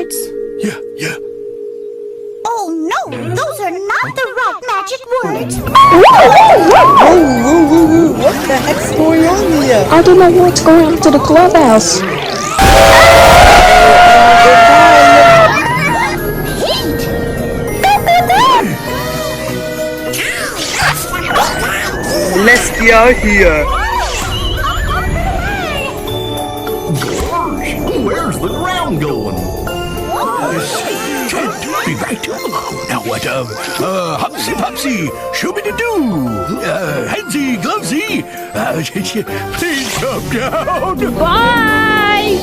words. Yeah. Oh no, those are not the right magic words. Whoa, what the heck's going on here? I don't know what's going on to the clubhouse. Let's get out here. Where's the ground going? Be right. Now what, hupsy pupsy, shooby-doo, handsy glovesy, please come down. Bye!